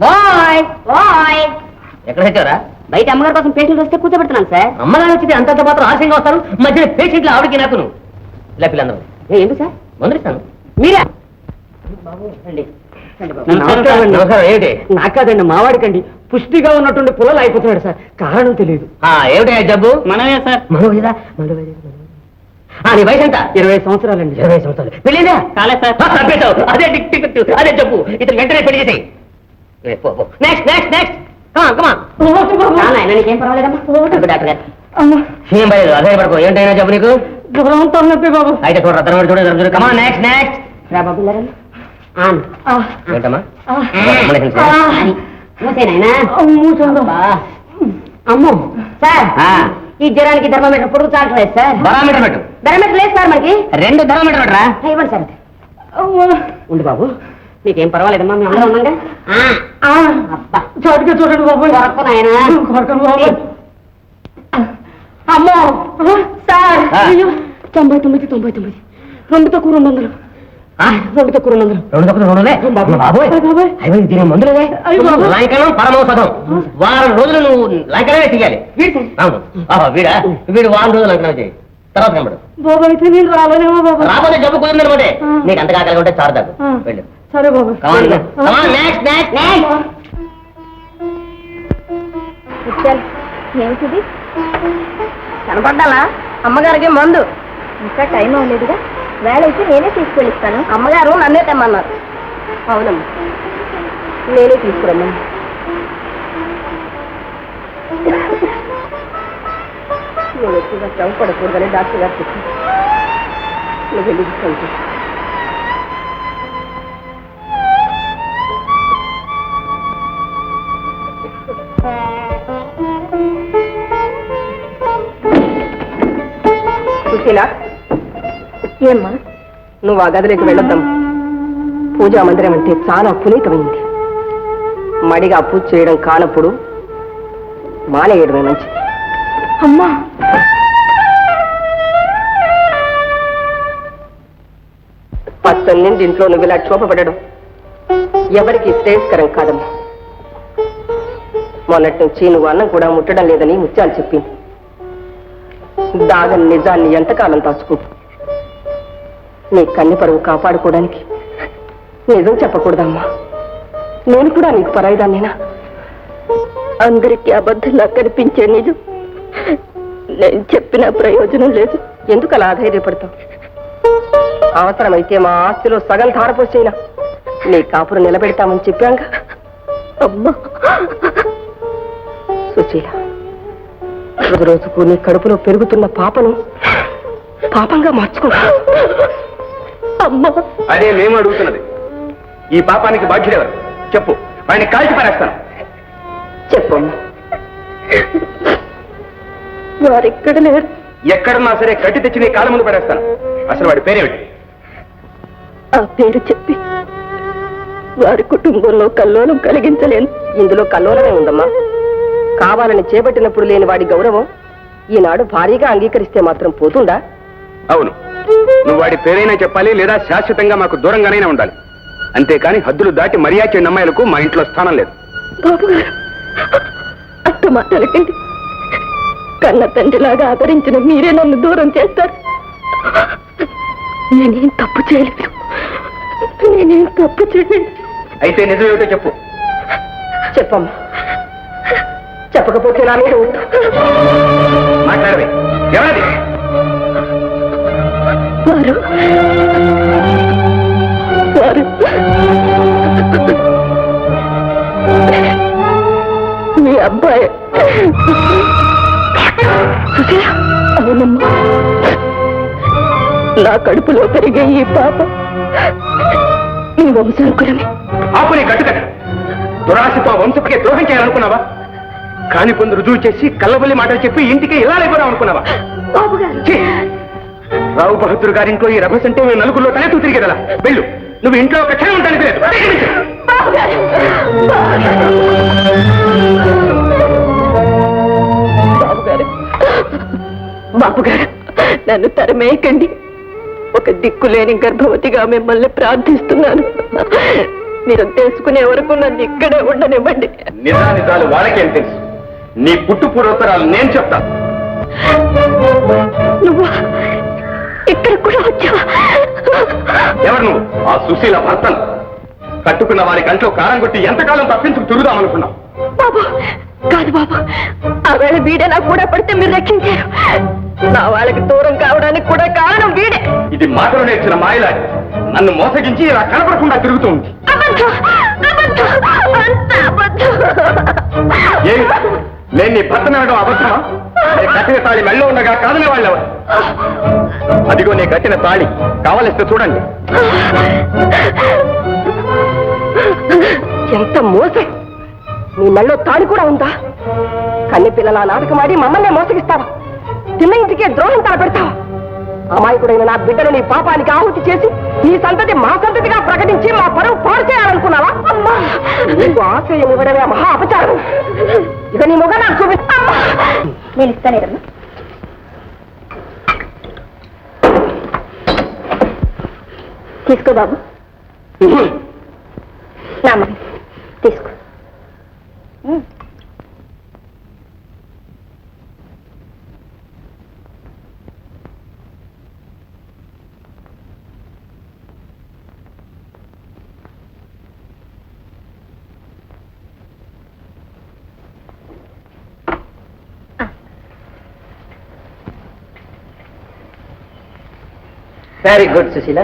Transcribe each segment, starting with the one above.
Bye bye. ఎక్కడ వచ్చారా? బయట అమ్మగారి కోసం పేషెంట్ వస్తే కూర్చోబెడుతున్నాను సార్. అమ్మగారు వచ్చింది అంతంత మాత్రం ఆశయంగా వస్తారు, మధ్య పేషెంట్లు ఆవిడకి నాకును. ఇలా పిల్లలందరూ ఎందుకు సార్? మందులు ఇస్తాను. మీరా? నమస్కారం. ఏమిటి? నాకు కాదండి, మావాడికండి. పుష్టిగా ఉన్నటువంటి పుల్లలు అయిపోతున్నాడు సార్, కారణం తెలియదు. ఏమిటి జబ్బు? మనమే సార్. నీ వయసు ఎంత? 20 సంవత్సరాలండి. 20 సంవత్సరాలు. పెళ్ళిందా? కాలే సార్. అదే టికెట్, అదే జబ్బు. ఇతను వెంటనే పెళ్లి చేసేయి. Next next next. నీకేం పర్వాలేదమ్మా డాక్టర్ గారు. ఏం పర్లేదు, అదే పడుకో. ఏంటైనా జబ్బు నీకు? నొప్పి బాబు. అయితే చూడరా, తన చూడ. కమా నెక్స్ట్ నెక్స్ట్. రా బాబు. ఏంటమ్మా? అమ్మో సార్, ఈ జ్వరానికి థర్మామీటర్ పొడుగు చాలట్లేదు సార్. బరామీటర్ పెట్టు. థర్మామీటర్ లేదు సార్ మనకి. 2 థర్మామీటర్ పెట్టరా. ఇవ్వండి సార్. ఉండు బాబు, నీకేం పర్వాలేదమ్మా, మేము అందరం ఉన్నాగా. అబ్బా చోటుగా చూడండి బాబు. నాయన అమ్మో సార్. 99 2 తక్కువ 200. 2 తక్కువ 200. దీని మందులే లంకనం పరమౌషధం. వారం రోజులు నువ్వు లంకనమే చెయ్యాలి. వీడా? వీడు వారం రోజులు లంకనం చేయి, తర్వాత కనబడు. బాబు అయితే నేను రాలేమో బాబు. రాబోతే జబ్బు కుదిరిందనుకోండి. నీకు అంతగా కలిగి ఉంటే చారు దగ్గు. వెళ్ళు. సరే బాబు. ఏమిటిది? కనపడ్డాలా? అమ్మగారికి మందు. ఇంకా టైం అవ్వలేదుగా. వేళ అయితే నేనే తీసుకెళ్ళిస్తాను. అమ్మగారు నన్నే తెమ్మన్నారు. అవునమ్మా, నేనే తీసుకురమ్మా. నేను ఎక్కువగా శ్రమ పడకూడదని డాక్టర్ గారు చెప్పారు. నువ్వు వెళ్ళి తీసుకుంటా. సుశీలా, ఏమ్మా నువ్వు ఆ గదిలోకి వెళ్ళొద్దాం. పూజా మందిరం అంటే చాలా పునీతమైంది. మడిగా పూజ చేయడం కానప్పుడు మానేయడమే మంచిది. అమ్మా, పచ్చని ఇంట్లో నువ్వు ఇలా క్షోభపడడం ఎవరికి శ్రేయస్కరం కాదమ్మా. మొన్నటి నుంచి నువ్వు అన్నం కూడా ముట్టడం లేదని ముత్యాలు చెప్పింది. దాగని నిజాన్ని ఎంతకాలం దాచుకుంటూ నీ కన్ని పరువు కాపాడుకోవడానికి నిజం చెప్పకూడదమ్మా. నేను కూడా నీకు పరాయిదాన్నేనా? అందరికీ అబద్ధంలా కనిపించే నిజం నేను చెప్పిన ప్రయోజనం లేదు. ఎందుకు అలా ధైర్యపడతావు? అవసరమైతే మా ఆస్తిలో సగం ధారపోసేనా నీ కాపురం నిలబెడతామని చెప్పాంగా. అమ్మా సుశీల, రోజు రోజుకు నీ కడుపులో పెరుగుతున్న పాపను పాపంగా మార్చుకో. అమ్మా, అదే మేము అడుగుతున్నది. ఈ పాపానికి బాధ్యుడెవరు చెప్పు, వాడిని కాల్చి పారేస్తాను. చెప్పమ్మా. వారెక్కడ లేరు. ఎక్కడున్నా సరే కట్టి తెచ్చి నీ కాళ్ళ ముందు పడేస్తాను. అసలు వాడి పేరేమిటి? ఆ పేరు చెప్పి వారి కుటుంబంలో కల్లోలం కలిగించలేను. ఇందులో కల్లోలమే ఉందమ్మా. కావాలని చేపట్టినప్పుడు లేని వాడి గౌరవం ఈనాడు భారీగా అంగీకరిస్తే మాత్రం పోతుందా? అవును, నువ్వు వాడి పేరైనా చెప్పాలి, లేదా శాశ్వతంగా మాకు దూరంగానైనా ఉండాలి. అంతేకాని హద్దులు దాటి మర్యాద అమ్మాయిలకు మా ఇంట్లో స్థానం లేదు. బాబు గారు, అట్ట మాటలకండి. కన్న తండ్రిలాగా ఆదరించిన మీరే నన్ను దూరం చేస్తారు. నేనేం తప్పు చేయలేదు. నేనేం తప్పు చేయలేదు. అయితే నిజమేమిటో చెప్పు. చెప్పమ్మా. చెప్పకపోతే నా మీద మాట్లాడవే. ఎవరది? వారు వారు మీ అబ్బాయి. అవునమ్మా, నా కడుపులో పెరిగే ఈ పాప మీ వంశానుకులమే. ఆపు నీ కట్టుకట్ట. దురాశతో వంశపకే ద్రోహం చేయాలనుకున్నావా? కాని పొందు రుజువు చేసి కళ్ళబల్లి మాటలు చెప్పి ఇంటికి ఇలా లేకపోదాం అనుకున్నావా? రావు బహదూర్ గారింట్లో ఈ రభస్ అంటే మేము నలుగురిలో తలెత్తు తిరిగేదలా. వెళ్ళు, నువ్వు ఇంట్లో ఒక క్షణం ఉంటానికి లేదు. బాబుగారు, నన్ను తరమేయకండి. ఒక దిక్కులేని గర్భవతిగా మిమ్మల్ని ప్రార్థిస్తున్నాను. మీరు తెలుసుకునే వరకు నన్ను ఇక్కడే ఉండనివ్వండి. నిజాలు వాళ్ళకేం తెలుసు? నీ పుట్టు పూర్వోత్తరాలు నేను చెప్తాను. నువ్వు ఇక్కడ కూడా వచ్చావా? ఎవరు నువ్వు? ఆ సుశీల భర్తను. కట్టుకున్న వారి కంట్లో కారం కొట్టి ఎంతకాలం తప్పించుకు తిరుగుదామనుకున్నావు? బాబు కాదు బాబు, ఆ వేళ వీడే నా కూడా పడితే మీరు రక్షించారు. నా వాళ్ళకి దూరం కావడానికి కూడా కారణం వీడే. ఇది మాటలు నేర్చిన మాయలాడి నన్ను మోసగించి ఇలా కనపడకుండా తిరుగుతూ ఉంది. ఏమి? నేను నీ భర్తను అనడం అబద్ధమా? నీ కట్టిన తాళి మెళ్ళో ఉండగా కాదనే వాళ్ళెవరు? అదిగో నీ కట్టిన తాళి, కావలిస్తే చూడండి. ఎంత మోసం! నీ మెళ్ళో తాళి కూడా ఉందా? కన్ని పిల్లల నాటకమాడి మమ్మల్నే మోసగిస్తావా? చిన్న ఇంటికే ద్రోహం తలపెడతావా? అమాయకుడైన నా బిడ్డను నీ పాపానికి ఆహుతి చేసి నీ సంతతి మా సంతతిగా ప్రకటించి మా పరువు పాడు చేయాలనుకున్నావా? అమ్మా, నీకు ఆశ్రయం ఇవ్వడమే మహా అపచారం. ఇక నీ మొగ నాకు చూపిస్తా. నేను ఇస్తాను. తీసుకో బాబు. నా మగ తీసుకో. Very good Sushila.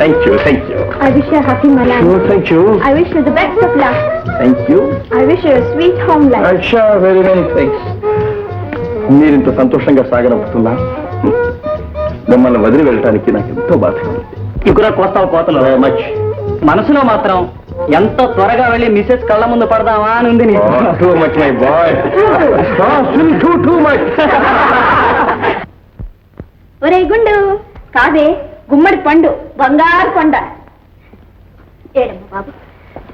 Thank you. Thank you. I wish you a happy Malan. Oh, thank you. I wish you the best of luck. Thank you. I wish you a sweet home life. Aisha, very many thanks. మీరింత సంతోషంగా సాగనంపుతున్నా మిమ్మల్ని వదిలి వెళ్ళటానికి నాకు ఎంతో బాధగా ఉంది. ఇక్కడ కోస్తావు కోతలు మచ్. మనసులో మాత్రం ఎంత త్వరగా వెళ్ళి మిసెస్ కళ్ళ ముందు పడదామా అని ఉంది. Too much my boy. Too much. ఒరే గుండు కాదే గుమ్మడి పండు బంగారు కొండ. ఏడమ్మా బాబు,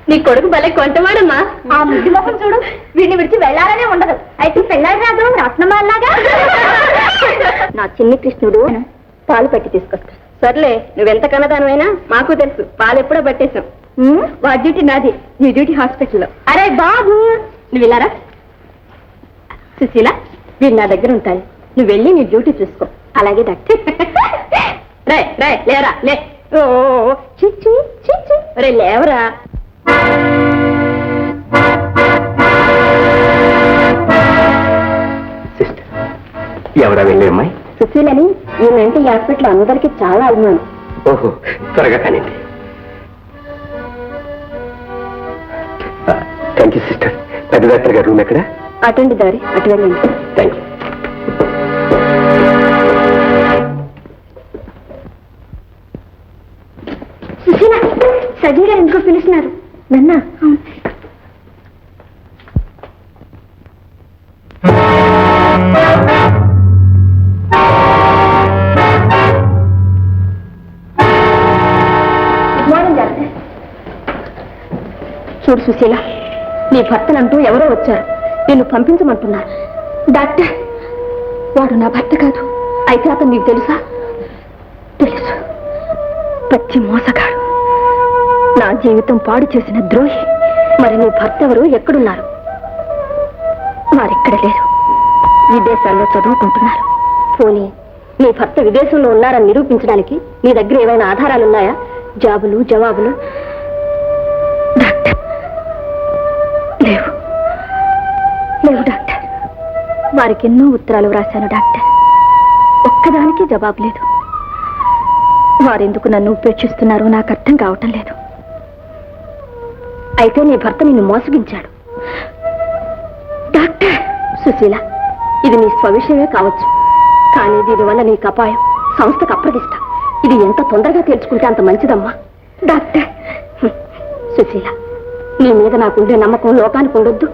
నీ కొడుకు భలే కొంటవాడమ్మా. ఆ ముద్దు మొహం చూడు, వీడిని విడిచి వెళ్ళాలనే ఉండదు. అయితే పెళ్ళాలి రాదు రత్నమాలాగా. నా చిన్ని కృష్ణుడు పాలు పట్టి తీసుకొస్తా. సర్లే, నువ్వెంత కన్నదానమైనా మాకు తెలుసు. పాలు ఎప్పుడో పట్టేశాం. వాడి డ్యూటీ నాది, నీ డ్యూటీ హాస్పిటల్లో. అరే బాబు నువ్వు ఇలారా. సుశీల, వీడు నా దగ్గర ఉంటాడు, నువ్వు వెళ్ళి నీ డ్యూటీ చూసుకో. అలాగే డాక్టర్. రే రే లేరా లే. ఓ చిచ్చి చిచ్చి రే లేవరా. సిస్టర్, ఎవరా వెళ్ళే అమ్మాయి? సుశీలని ఈయనంటే ఈ హాస్పిటల్ అందరికీ చాలా అభిమానం. ఓహో, త్వరగా కానివ్వండి. Thank you sister. పెద్ద డాక్టర్ గారు రూమ్ ఎక్కడ? అటెండ్ దారి అటు వెళ్ళండి. Thank you. సుశీల, సజీ గారు ఎందుకో పిలుస్తున్నారు. నన్నా? Good morning doctor. చూడు సుశీల, నీ భర్తనంటూ ఎవరో వచ్చారు, నిన్ను పంపించమంటున్నారు. డాక్టర్, వాడు నా భర్త కాదు. అయితే అతను నీకు తెలుసా? తెలుసు. పచ్చి మోసగాడు, నా జీవితం పాడు చేసిన ద్రోహి. మరి నీ భర్త ఎవరు, ఎక్కడున్నారు? వారిక్కడ లేరు, విదేశాల్లో చదువుకుంటున్నారు. పోనీ నీ భర్త విదేశంలో ఉన్నారని నిరూపించడానికి నీ దగ్గర ఏమైనా ఆధారాలున్నాయా? జాబులు జవాబులు? డాక్టర్, లేవు లేవు డాక్టర్. వారికి ఎన్నో ఉత్తరాలు వ్రాశాను డాక్టర్, ఒక్కదానికి జవాబు లేదు. వారెందుకు నన్ను ఉపేక్షిస్తున్నారో నాకు అర్థం కావటం లేదు. అయితే నీ భర్త నిన్ను మోసగించాడు. డాక్టర్ సుశీల, ఇది నీ స్వవిషయమే కావచ్చు, కానీ దీనివల్ల నీకు అపాయం, సంస్థకు అప్రదిష్ట. ఇది ఎంత తొందరగా తెలుసుకుంటే అంత మంచిదమ్మా. డాక్టర్ సుశీల, నీ మీద నాకుండే నమ్మకం లోకానికి ఉండొద్దు.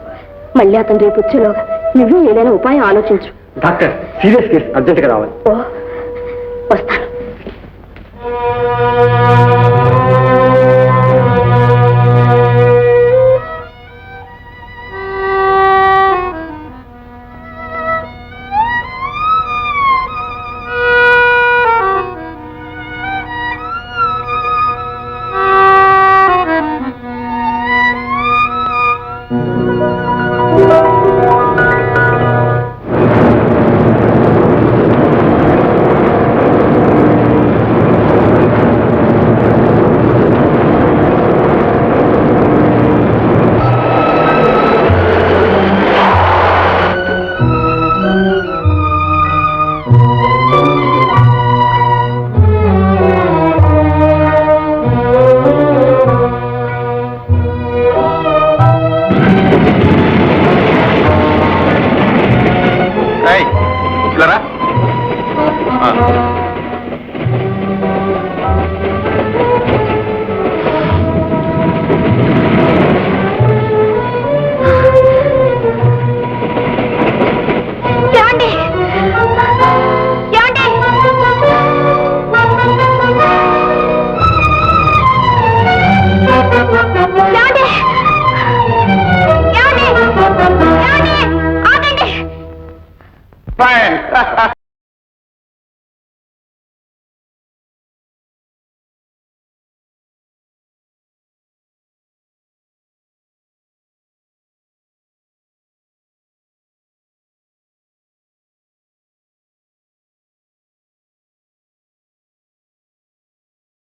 మళ్ళీ అతను రేపు వచ్చేలోగా నువ్వు ఏదైనా ఉపాయం ఆలోచించు. డాక్టర్ సీరియస్ కేసు, అర్జెంట్గా రావాలి. ఓ, వస్తాను.